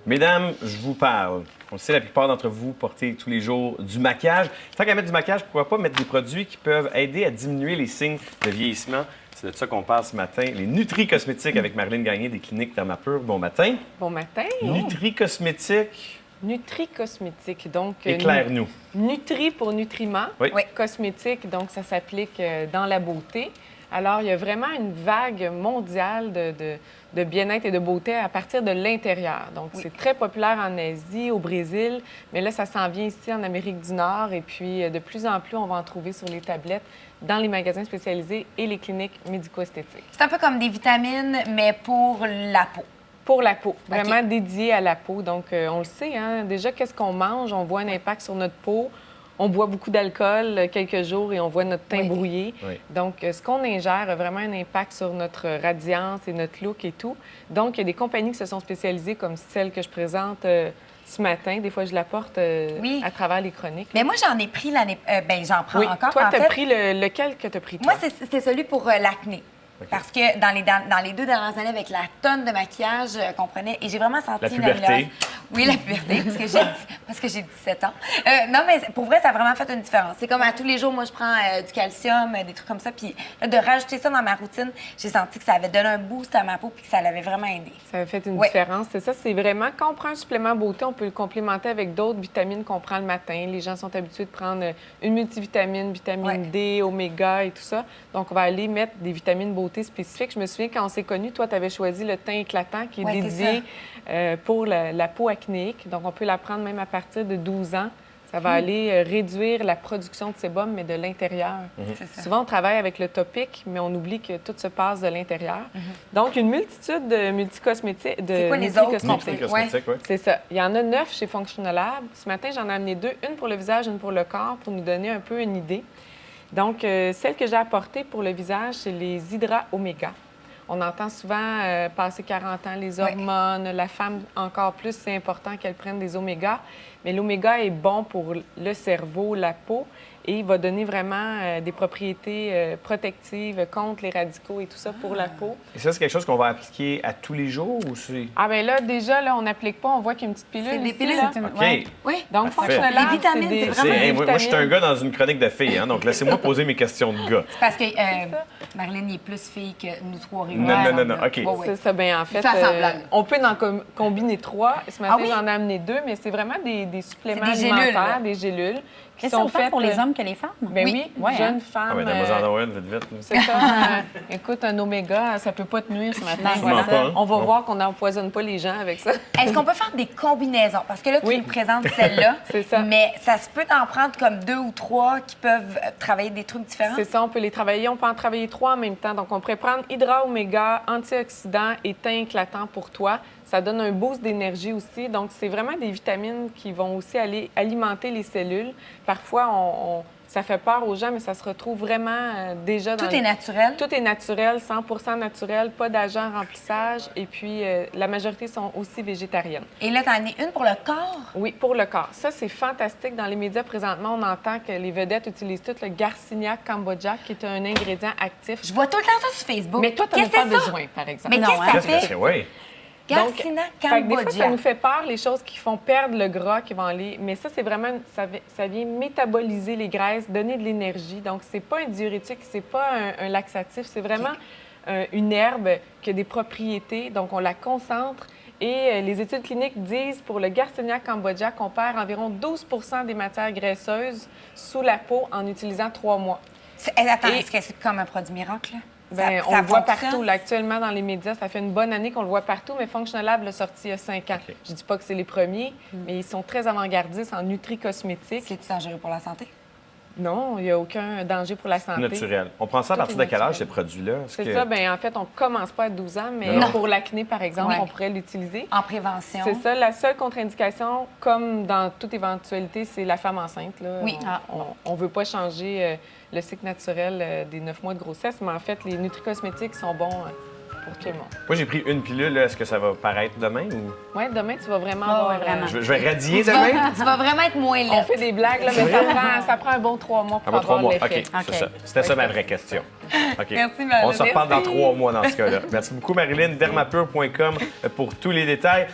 Mesdames, je vous parle. On le sait, la plupart d'entre vous portez tous les jours du maquillage. Tant qu'à mettre du maquillage, pourquoi pas mettre des produits qui peuvent aider à diminuer les signes de vieillissement? C'est de ça qu'on parle ce matin. Les Nutri-Cosmétiques avec Marilyn Gagné des cliniques Dermapur. Bon matin. Bon matin. Nutri-Cosmétiques. Nutri-Cosmétique, donc... Éclaire-nous. Nutri pour nutriments. Oui. Cosmétique, donc ça s'applique dans la beauté. Alors, il y a vraiment une vague mondiale de bien-être et de beauté à partir de l'intérieur. Donc, c'est très populaire en Asie, au Brésil, mais là, ça s'en vient ici en Amérique du Nord. Et puis, de plus en plus, on va en trouver sur les tablettes, dans les magasins spécialisés et les cliniques médico-esthétiques. C'est un peu comme des vitamines, mais pour la peau. Pour la peau, vraiment dédié à la peau. Donc, on le sait, hein, déjà, qu'est-ce qu'on mange? On voit un impact sur notre peau. On boit beaucoup d'alcool quelques jours et on voit notre teint brouillé. Oui. Donc, ce qu'on ingère a vraiment un impact sur notre radiance et notre look et tout. Donc, il y a des compagnies qui se sont spécialisées comme celle que je présente ce matin. Des fois, je la porte à travers les chroniques. Mais moi, j'en ai pris l'année... j'en prends encore. Toi, tu as pris lequel que tu as pris, toi? Moi, c'était celui pour l'acné. Okay. Parce que dans les 2 dernières années, avec la tonne de maquillage qu'on prenait, et j'ai vraiment senti la puberté. Oui, la puberté, parce que j'ai 17 ans. Non, mais pour vrai, ça a vraiment fait une différence. C'est comme à tous les jours, moi, je prends du calcium, des trucs comme ça. Puis là, de rajouter ça dans ma routine, j'ai senti que ça avait donné un boost à ma peau puis que ça l'avait vraiment aidé. Ça avait fait une différence. C'est ça, c'est vraiment, quand on prend un supplément beauté, on peut le complémenter avec d'autres vitamines qu'on prend le matin. Les gens sont habitués de prendre une multivitamine, vitamine D, oméga et tout ça. Donc, on va aller mettre des vitamines beauté spécifiques. Je me souviens, quand on s'est connus, toi, tu avais choisi le teint éclatant qui est dédié pour la peau acnéique. Donc, on peut la prendre même à partir de 12 ans. Ça va aller réduire la production de sébum, mais de l'intérieur. Souvent, on travaille avec le topique, mais on oublie que tout se passe de l'intérieur. Donc, une multitude de multicosmétiques. C'est quoi les autres? C'est ça. Il y en a 9 chez Functional Lab. Ce matin, j'en ai amené 2, une pour le visage, une pour le corps, pour nous donner un peu une idée. Donc, celle que j'ai apportée pour le visage, c'est les Hydra Oméga. On entend souvent, passer 40 ans, les hormones, la femme encore plus, c'est important qu'elle prenne des omégas. Mais l'oméga est bon pour le cerveau, la peau, et il va donner vraiment des propriétés protectives contre les radicaux et tout ça pour la peau. Et ça, c'est quelque chose qu'on va appliquer à tous les jours ou c'est... Ah bien là, déjà, là, on n'applique pas, on voit qu'il y a une petite pilule. C'est des pilules. OK. Oui. Donc, Functional Lab, les vitamines, c'est vraiment des moi, je suis un gars dans une chronique de filles, hein, donc laissez-moi poser mes questions de gars. C'est parce que Marilyn est plus fille que nous 3 réunis. Non, OK. C'est ça, bien en fait, on peut en combiner 3. Ce matin, j'en ai amené 2, mais c'est vraiment des suppléments alimentaires, des gélules. Qui sont faits pour les hommes que les femmes? Ben oui, jeunes femmes. Ah, ben, donne-moi une, vite. C'est ça. Écoute, un oméga, ça peut pas te nuire ce matin. Voilà. On va voir qu'on n'empoisonne pas les gens avec ça. Est-ce qu'on peut faire des combinaisons? Parce que là, tu nous présentes celle-là. C'est ça. Mais ça se peut d'en prendre comme 2 ou 3 qui peuvent travailler des trucs différents? C'est ça, on peut les travailler. On peut en travailler 3 en même temps. Donc, on pourrait prendre Hydra Oméga, antioxydant et teint éclatant pour toi. Ça donne un boost d'énergie aussi. Donc, c'est vraiment des vitamines qui vont aussi aller alimenter les cellules. Parfois, ça fait peur aux gens, mais ça se retrouve vraiment déjà dans... Tout est naturel? Tout est naturel, 100 naturel, pas d'agent remplissage. Et puis, la majorité sont aussi végétariennes. Et là, tu en as une pour le corps? Oui, pour le corps. Ça, c'est fantastique. Dans les médias, présentement, on entend que les vedettes utilisent tout le Garcinia Cambogia, qui est un ingrédient actif. Je vois tout le temps ça sur Facebook. Mais toi, tu n'en as pas besoin, par exemple. Mais qu'est-ce que ça fait? Oui. Garcinia Cambogia. Des fois, ça nous fait peur, les choses qui font perdre le gras, qui vont aller... Mais ça, c'est vraiment... Ça vient métaboliser les graisses, donner de l'énergie. Donc, c'est pas un diurétique, c'est pas un laxatif. C'est vraiment une herbe qui a des propriétés. Donc, on la concentre. Et les études cliniques disent, pour le Garcinia Cambogia, qu'on perd environ 12 des matières graisseuses sous la peau en utilisant 3 mois. Attends, est-ce que c'est comme un produit miracle, là? Bien, on le voit partout. Là, actuellement, dans les médias, ça fait une bonne année qu'on le voit partout, mais Functional Lab l'a sorti il y a 5 ans. Je dis pas que c'est les premiers, mais ils sont très avant-gardistes en nutri-cosmétique. C'est-tu dangereux pour la santé? Non, il n'y a aucun danger pour la santé. Naturel. On prend ça à partir de quel âge, ces produits-là? C'est ça. Bien, en fait, on ne commence pas à 12 ans, mais pour l'acné, par exemple, on pourrait l'utiliser. En prévention. C'est ça. La seule contre-indication, comme dans toute éventualité, c'est la femme enceinte. Là. Oui. On ne veut pas changer le cycle naturel des 9 mois de grossesse, mais en fait, les nutri-cosmétiques sont bons pour tout le monde. Moi, j'ai pris une pilule. Est-ce que ça va paraître demain? Ou... Oui, demain, tu vas vraiment avoir... Je vais radier demain? Tu vas vraiment être moins laid. On fait des blagues, là, mais ça prend un bon 3 mois pour avoir l'effet. OK, c'est ça. C'était ça ma vraie question. Okay. Merci, Marilyn. On se reparle dans 3 mois dans ce cas-là. Merci beaucoup, Marilyn. Dermapur.com pour tous les détails.